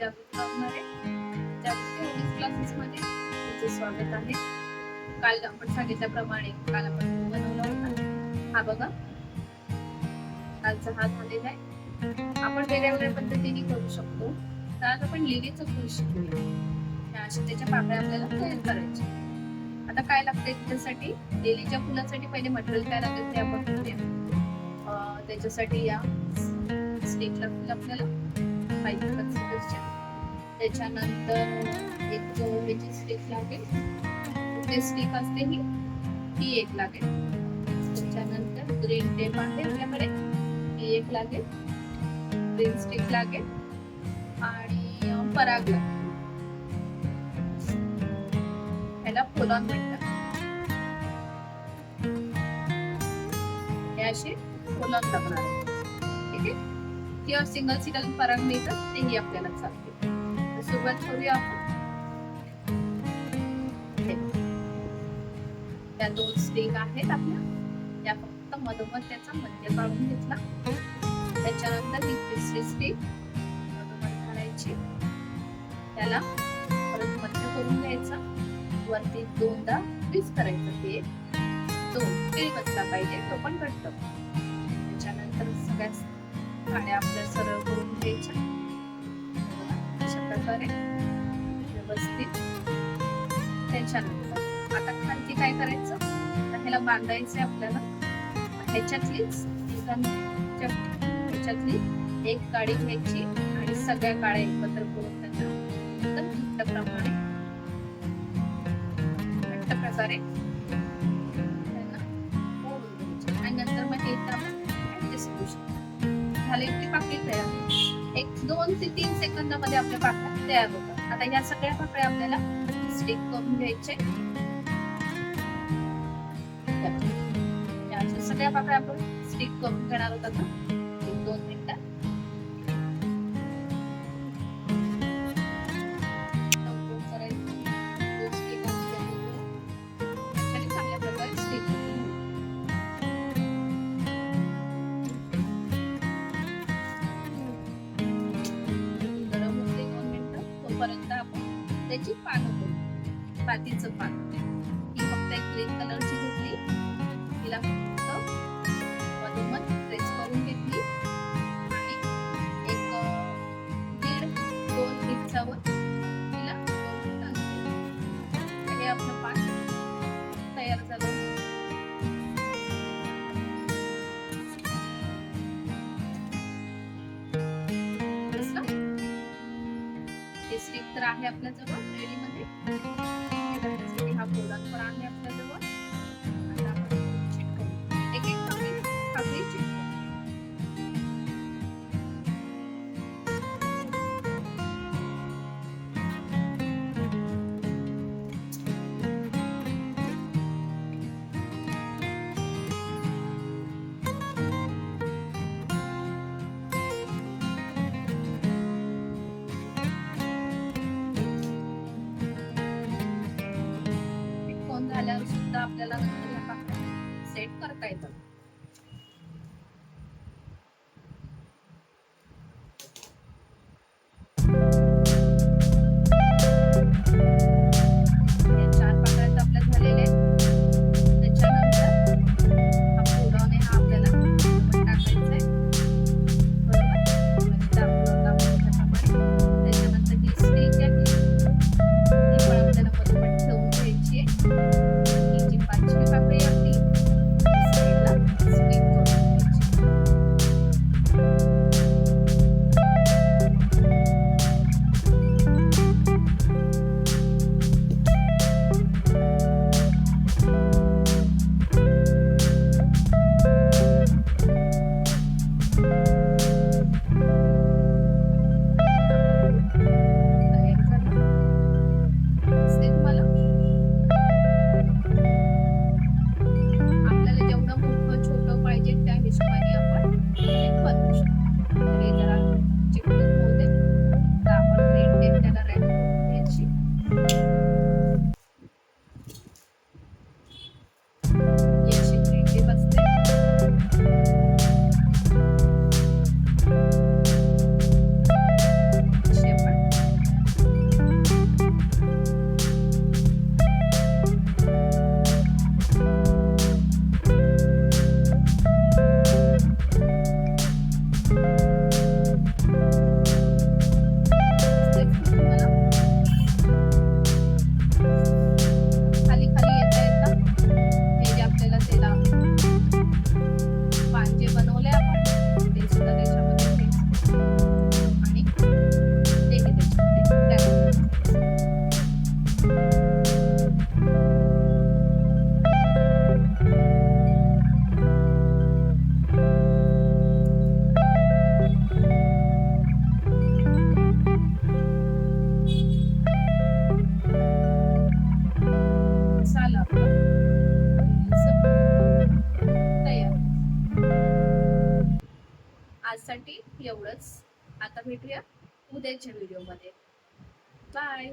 जागृती वाघमारे. जागृती होमिस क्लासेसमध्ये तुमचे स्वागत आहे. काल आपण सांगितल्याप्रमाणे काल आपण बनवला होता हा बघा, कालचा हा झालेला आहे. आपण वेगळ्या वेगळ्या पद्धतीने करू शकतो. तर आज आपण लिलीचं फूल शिकूया. अशा त्याच्या पाकळ्या आपल्याला तयार करायच्या. आता काय लागतंय त्याच्यासाठी? लिलीच्या फुलासाठी पहिले मटेरियल काय लागेल ते आपण बघूया. त्याच्यासाठी या स्टिक लागतील आपल्याला 5 कन्सिलरच्या. त्याच्यानंतर एक ह्याची स्टिक लागेल, ते स्टिक असते ही एक लागेल. त्याच्यानंतर ग्रीन टेप आहे आपल्याकडे, ही एक लागेल. ग्रीन स्टिक लागेल आणि पराग लागेल. ह्याला फुलॉन म्हणतात. हे असे फुलॉन लागणार आहे. ठीक आहे. किंवा सिंगल सिंगल पराग मिळतात तेही आपल्याला चालते. तर सुरुवात करूया आपण. त्या 2 स्टिक आहेत आपल्या, त्या फक्त मधोमध त्याचा मध्य काढून घेतला. त्याच्यानंतर ही तिसरी स्टिक मधोमध काढायची, त्याला परत मध्य करून घ्यायचा. वरती 2दा ट्विस्ट करायचं. ते 2 किळी बसला पाहिजे, तो पण घट्ट. त्याच्यानंतर सगळ्या काड्या आपल्या सरळ करून घ्यायच्या अशा प्रकारे व्यवस्थित. त्याच्यानंतर आता खालती काय करायचं, तर ह्याला बांधायचंय आपल्याला. ह्याच्यातली एक काडी घ्यायची आणि सगळ्या काड्या एकत्र करून त्यांना घट्ट प्रकारे त्यांना मोडून द्यायचे. आणि नंतर मग हे आपण ऍडजस्ट करू शकतो. झाले की पाकळी तयार. 1-2 ते 3 सेकंदामध्ये आपल्या पाकळ्या तयार होतात. आता या सगळ्या पाकळ्या आपल्याला स्टिक करून घ्यायचे. या सगळ्या पाकळ्या आपण स्टिक करून घेणार आहोत आता 1-2 मिनिटात. चांगल्या प्रकारे स्टिक गरम होते 2 मिनिटं. तोपर्यंत आपण त्याची पानं करू. पातीचं पान ही फक्त एक ग्रीन कलरची घेतली, तिला फक्त मधोमध प्रेस करून घेतली आणि एक 1.5-2 इंचावर तिला टाकली. हे आपलं पान तयार झालं. हे स्टिक तर आहे आपल्या जवळ रेडी मध्ये. हा फुलॉन पण आहे आपल्या जवळ. आता आपण चिटकवू. एक पाकळी चिटकवू. झाल्यावर सुद्धा आपल्याला नंतर या पाकळ्या सेट करता येतात. या 4 पाकळ्या आपल्या झालेल्या आहेत. त्याच्यानंतर हा फुलॉन आहे, हा आपल्याला टाकायचा आहे. त्याच्यानंतर ही स्टिक आहे, ही पण आपल्याला मधोमध ठेवून घ्यायची आहे. ही जी 5वी पाकळी आपली साईडला आजसाठी एवढंच. आता भेटूया उद्याच्या व्हिडिओमध्ये. बाय.